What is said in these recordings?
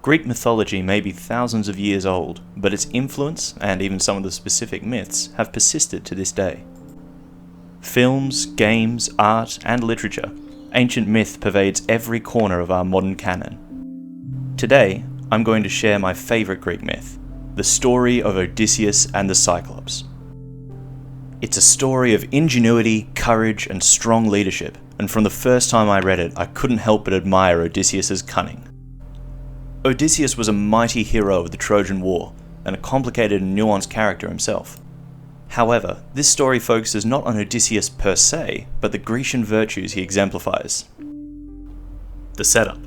Greek mythology may be thousands of years old, but its influence, and even some of the specific myths, have persisted to this day. Films, games, art, and literature, ancient myth pervades every corner of our modern canon. Today, I'm going to share my favourite Greek myth, the story of Odysseus and the Cyclops. It's a story of ingenuity, courage, and strong leadership, and from the first time I read it, I couldn't help but admire Odysseus's cunning. Odysseus was a mighty hero of the Trojan War, and a complicated and nuanced character himself. However, this story focuses not on Odysseus per se, but the Grecian virtues he exemplifies. The setup.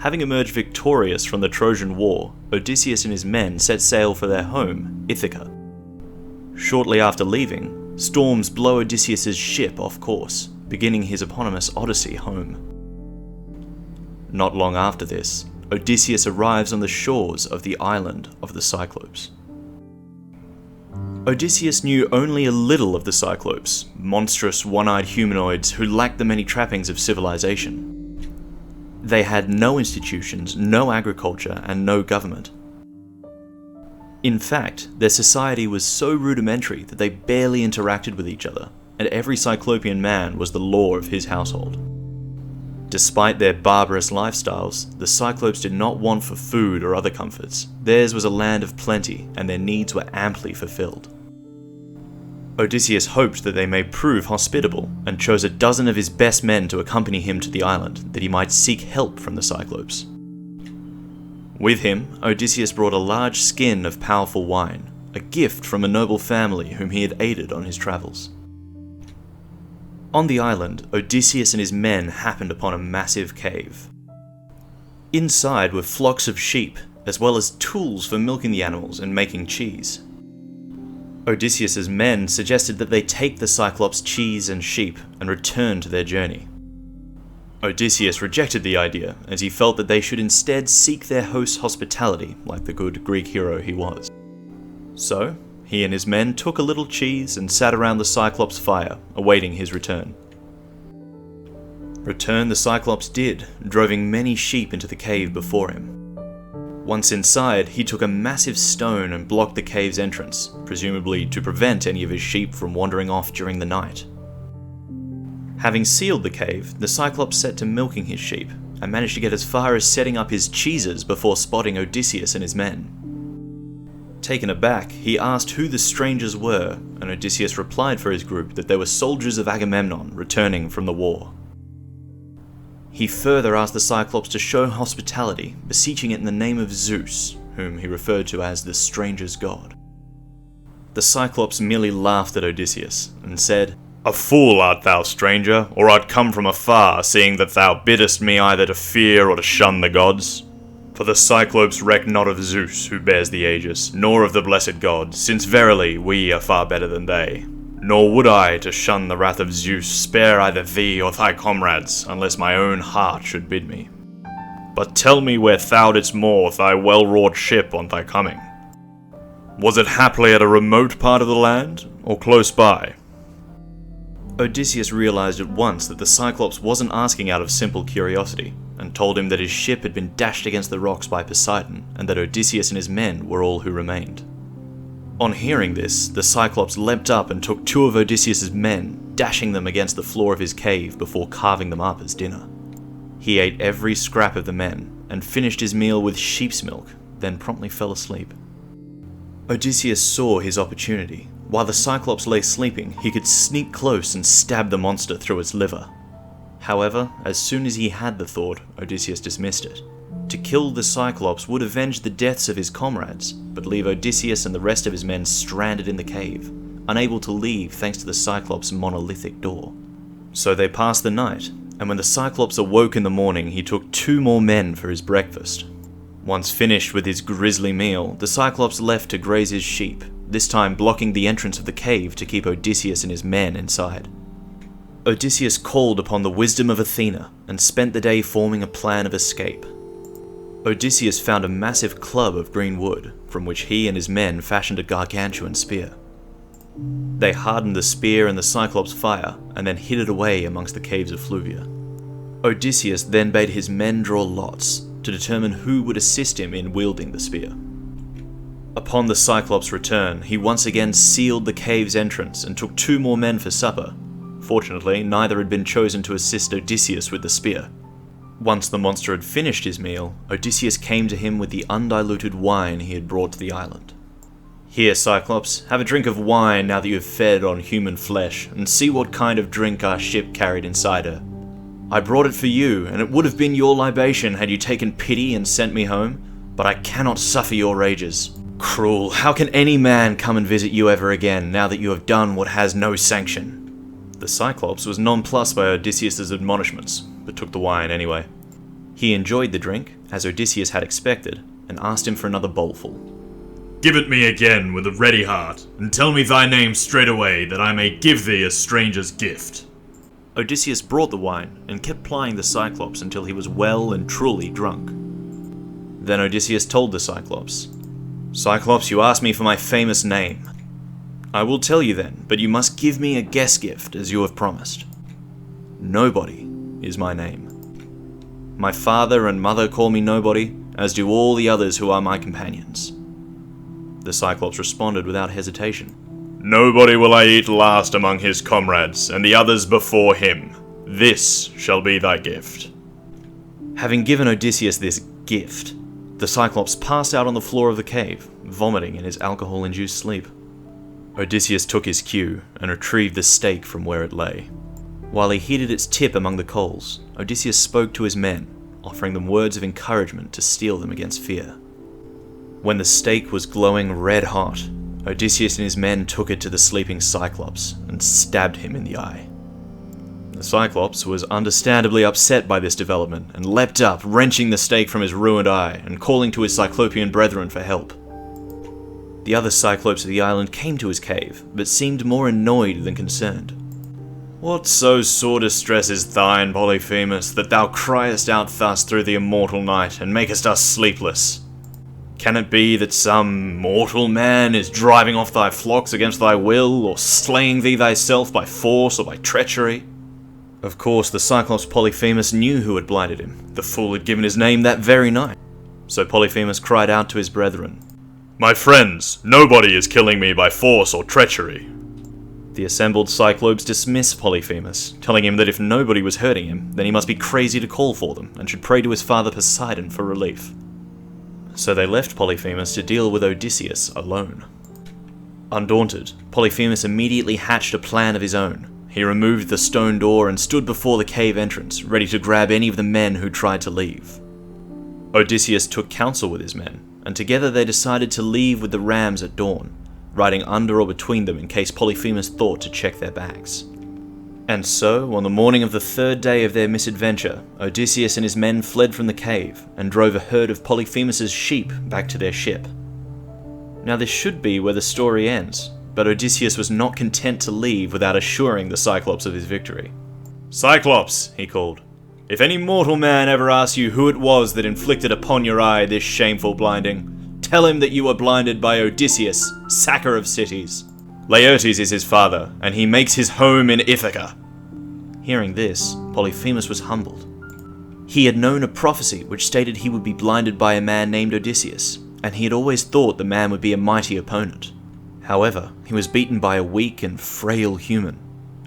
Having emerged victorious from the Trojan War, Odysseus and his men set sail for their home, Ithaca. Shortly after leaving, storms blow Odysseus' ship off course, beginning his eponymous Odyssey home. Not long after this, Odysseus arrives on the shores of the island of the Cyclopes. Odysseus knew only a little of the Cyclopes, monstrous one-eyed humanoids who lacked the many trappings of civilization. They had no institutions, no agriculture, and no government. In fact, their society was so rudimentary that they barely interacted with each other, and every Cyclopean man was the law of his household. Despite their barbarous lifestyles, the Cyclopes did not want for food or other comforts. Theirs was a land of plenty, and their needs were amply fulfilled. Odysseus hoped that they may prove hospitable, and chose a dozen of his best men to accompany him to the island, that he might seek help from the Cyclopes. With him, Odysseus brought a large skin of powerful wine, a gift from a noble family whom he had aided on his travels. On the island, Odysseus and his men happened upon a massive cave. Inside were flocks of sheep, as well as tools for milking the animals and making cheese. Odysseus's men suggested that they take the Cyclops' cheese and sheep and return to their journey. Odysseus rejected the idea, as he felt that they should instead seek their host's hospitality, like the good Greek hero he was. So, he and his men took a little cheese and sat around the Cyclops' fire, awaiting his return. Return the Cyclops did, driving many sheep into the cave before him. Once inside, he took a massive stone and blocked the cave's entrance, presumably to prevent any of his sheep from wandering off during the night. Having sealed the cave, the Cyclops set to milking his sheep, and managed to get as far as setting up his cheeses before spotting Odysseus and his men. Taken aback, he asked who the strangers were, and Odysseus replied for his group that they were soldiers of Agamemnon returning from the war. He further asked the Cyclops to show hospitality, beseeching it in the name of Zeus, whom he referred to as the stranger's god. The Cyclops merely laughed at Odysseus, and said, "A fool art thou, stranger, or art come from afar, seeing that thou biddest me either to fear or to shun the gods? For the Cyclopes reck not of Zeus, who bears the Aegis, nor of the blessed gods, since verily we are far better than they. Nor would I, to shun the wrath of Zeus, spare either thee or thy comrades, unless my own heart should bid me. But tell me where thou didst moor thy well-wrought ship on thy coming. Was it haply at a remote part of the land, or close by?" Odysseus realized at once that the Cyclops wasn't asking out of simple curiosity, and told him that his ship had been dashed against the rocks by Poseidon, and that Odysseus and his men were all who remained. On hearing this, the Cyclops leapt up and took two of Odysseus's men, dashing them against the floor of his cave before carving them up as dinner. He ate every scrap of the men, and finished his meal with sheep's milk, then promptly fell asleep. Odysseus saw his opportunity. While the Cyclops lay sleeping, he could sneak close and stab the monster through its liver. However, as soon as he had the thought, Odysseus dismissed it. To kill the Cyclops would avenge the deaths of his comrades, but leave Odysseus and the rest of his men stranded in the cave, unable to leave thanks to the Cyclops' monolithic door. So they passed the night, and when the Cyclops awoke in the morning, he took two more men for his breakfast. Once finished with his grisly meal, the Cyclops left to graze his sheep, this time blocking the entrance of the cave to keep Odysseus and his men inside. Odysseus called upon the wisdom of Athena, and spent the day forming a plan of escape. Odysseus found a massive club of green wood, from which he and his men fashioned a gargantuan spear. They hardened the spear in the Cyclops' fire, and then hid it away amongst the caves of Fluvia. Odysseus then bade his men draw lots, to determine who would assist him in wielding the spear. Upon the Cyclops' return, he once again sealed the cave's entrance and took 2 more men for supper. Fortunately, neither had been chosen to assist Odysseus with the spear. Once the monster had finished his meal, Odysseus came to him with the undiluted wine he had brought to the island. "Here, Cyclops, have a drink of wine now that you have fed on human flesh, and see what kind of drink our ship carried inside her. I brought it for you, and it would have been your libation had you taken pity and sent me home, but I cannot suffer your rages. Cruel, how can any man come and visit you ever again, now that you have done what has no sanction?" The Cyclops was nonplussed by Odysseus' admonishments, but took the wine anyway. He enjoyed the drink, as Odysseus had expected, and asked him for another bowlful. "Give it me again with a ready heart, and tell me thy name straight away, that I may give thee a stranger's gift." Odysseus brought the wine, and kept plying the Cyclops until he was well and truly drunk. Then Odysseus told the Cyclops, "Cyclops, you asked me for my famous name. I will tell you then, but you must give me a guest gift, as you have promised. Nobody is my name. My father and mother call me Nobody, as do all the others who are my companions." The Cyclops responded without hesitation. "Nobody will I eat last among his comrades, and the others before him. This shall be thy gift." Having given Odysseus this gift, the Cyclops passed out on the floor of the cave, vomiting in his alcohol-induced sleep. Odysseus took his cue and retrieved the stake from where it lay. While he heated its tip among the coals, Odysseus spoke to his men, offering them words of encouragement to steel them against fear. When the stake was glowing red hot, Odysseus and his men took it to the sleeping Cyclops and stabbed him in the eye. The Cyclops was understandably upset by this development and leapt up, wrenching the stake from his ruined eye and calling to his Cyclopean brethren for help. The other Cyclopes of the island came to his cave, but seemed more annoyed than concerned. "What so sore distress is thine, Polyphemus, that thou criest out thus through the immortal night, and makest us sleepless? Can it be that some mortal man is driving off thy flocks against thy will, or slaying thee thyself by force or by treachery?" Of course, the Cyclops Polyphemus knew who had blinded him. The fool had given his name that very night. So Polyphemus cried out to his brethren, "My friends, nobody is killing me by force or treachery." The assembled Cyclopes dismissed Polyphemus, telling him that if nobody was hurting him, then he must be crazy to call for them, and should pray to his father Poseidon for relief. So they left Polyphemus to deal with Odysseus alone. Undaunted, Polyphemus immediately hatched a plan of his own. He removed the stone door and stood before the cave entrance, ready to grab any of the men who tried to leave. Odysseus took counsel with his men, and together they decided to leave with the rams at dawn, riding under or between them in case Polyphemus thought to check their backs. And so, on the morning of the 3rd day of their misadventure, Odysseus and his men fled from the cave and drove a herd of Polyphemus's sheep back to their ship. Now this should be where the story ends, but Odysseus was not content to leave without assuring the Cyclops of his victory. "Cyclops," he called, "if any mortal man ever asks you who it was that inflicted upon your eye this shameful blinding, tell him that you were blinded by Odysseus, sacker of cities. Laertes is his father, and he makes his home in Ithaca." Hearing this, Polyphemus was humbled. He had known a prophecy which stated he would be blinded by a man named Odysseus, and he had always thought the man would be a mighty opponent. However, he was beaten by a weak and frail human,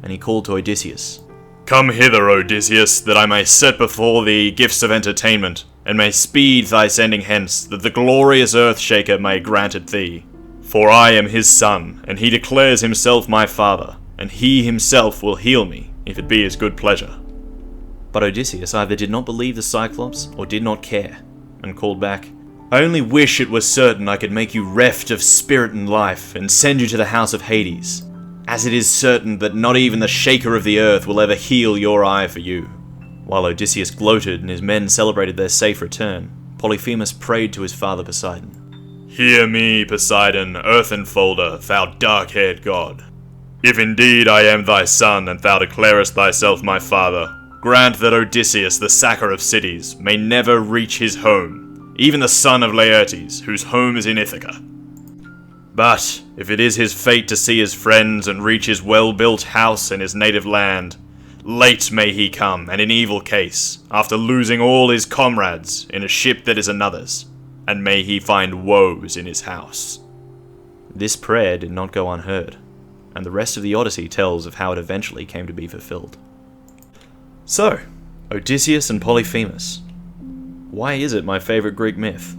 and he called to Odysseus, "Come hither, Odysseus, that I may set before thee gifts of entertainment, and may speed thy sending hence, that the glorious Earth-shaker may grant it thee. For I am his son, and he declares himself my father, and he himself will heal me, if it be his good pleasure." But Odysseus either did not believe the Cyclops, or did not care, and called back, "I only wish it was certain I could make you reft of spirit and life, and send you to the house of Hades, as it is certain that not even the shaker of the earth will ever heal your eye for you." While Odysseus gloated and his men celebrated their safe return, Polyphemus prayed to his father Poseidon. "Hear me, Poseidon, earth enfolder, thou dark-haired god. If indeed I am thy son, and thou declarest thyself my father, grant that Odysseus, the sacker of cities, may never reach his home, even the son of Laertes, whose home is in Ithaca. But if it is his fate to see his friends and reach his well-built house in his native land, Late may he come, and in evil case, after losing all his comrades in a ship that is another's, and may he find woes in his house. This prayer did not go unheard, and the rest of the Odyssey tells of how it eventually came to be fulfilled. So, Odysseus and Polyphemus. Why is it my favourite Greek myth?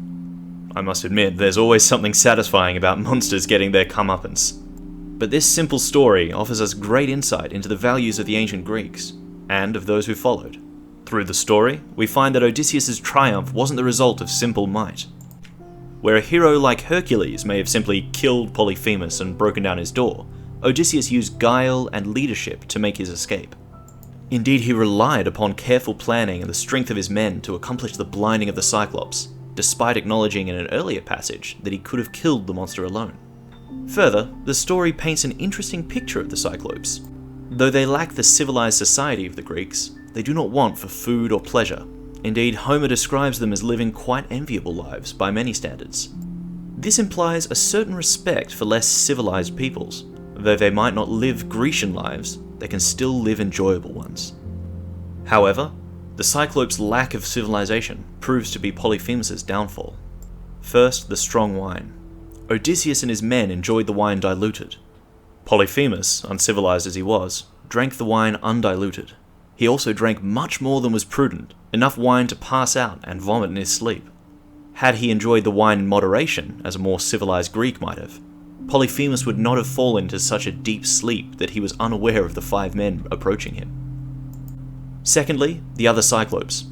I must admit, there's always something satisfying about monsters getting their comeuppance. But this simple story offers us great insight into the values of the ancient Greeks, and of those who followed. Through the story, we find that Odysseus' triumph wasn't the result of simple might. Where a hero like Hercules may have simply killed Polyphemus and broken down his door, Odysseus used guile and leadership to make his escape. Indeed, he relied upon careful planning and the strength of his men to accomplish the blinding of the Cyclops, despite acknowledging in an earlier passage that he could have killed the monster alone. Further, the story paints an interesting picture of the Cyclopes. Though they lack the civilized society of the Greeks, they do not want for food or pleasure. Indeed, Homer describes them as living quite enviable lives by many standards. This implies a certain respect for less civilized peoples. Though they might not live Grecian lives, they can still live enjoyable ones. However, the Cyclops' lack of civilization proves to be Polyphemus' downfall. First, the strong wine. Odysseus and his men enjoyed the wine diluted. Polyphemus, uncivilized as he was, drank the wine undiluted. He also drank much more than was prudent, enough wine to pass out and vomit in his sleep. Had he enjoyed the wine in moderation, as a more civilized Greek might have, Polyphemus would not have fallen into such a deep sleep that he was unaware of the 5 men approaching him. Secondly, the other Cyclopes.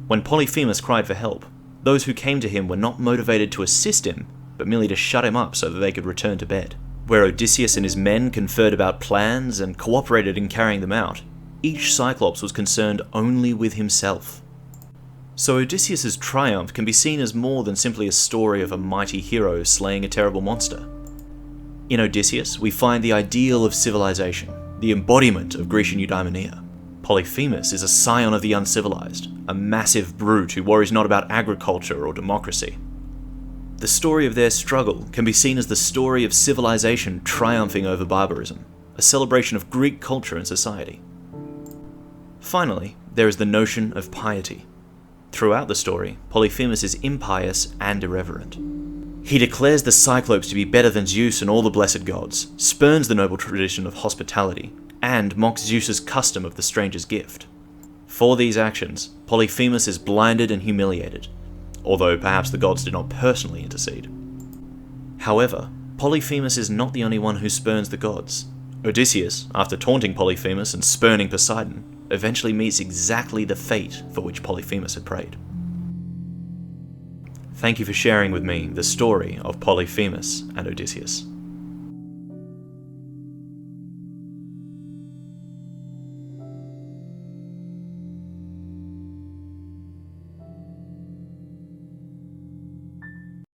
When Polyphemus cried for help, those who came to him were not motivated to assist him, but merely to shut him up so that they could return to bed. Where Odysseus and his men conferred about plans and cooperated in carrying them out, each Cyclops was concerned only with himself. So Odysseus' triumph can be seen as more than simply a story of a mighty hero slaying a terrible monster. In Odysseus, we find the ideal of civilization, the embodiment of Grecian eudaimonia. Polyphemus is a scion of the uncivilized, a massive brute who worries not about agriculture or democracy. The story of their struggle can be seen as the story of civilization triumphing over barbarism, a celebration of Greek culture and society. Finally, there is the notion of piety. Throughout the story, Polyphemus is impious and irreverent. He declares the Cyclopes to be better than Zeus and all the blessed gods, spurns the noble tradition of hospitality, and mocks Zeus's custom of the stranger's gift. For these actions, Polyphemus is blinded and humiliated, although perhaps the gods did not personally intercede. However, Polyphemus is not the only one who spurns the gods. Odysseus, after taunting Polyphemus and spurning Poseidon, eventually meets exactly the fate for which Polyphemus had prayed. Thank you for sharing with me the story of Polyphemus and Odysseus.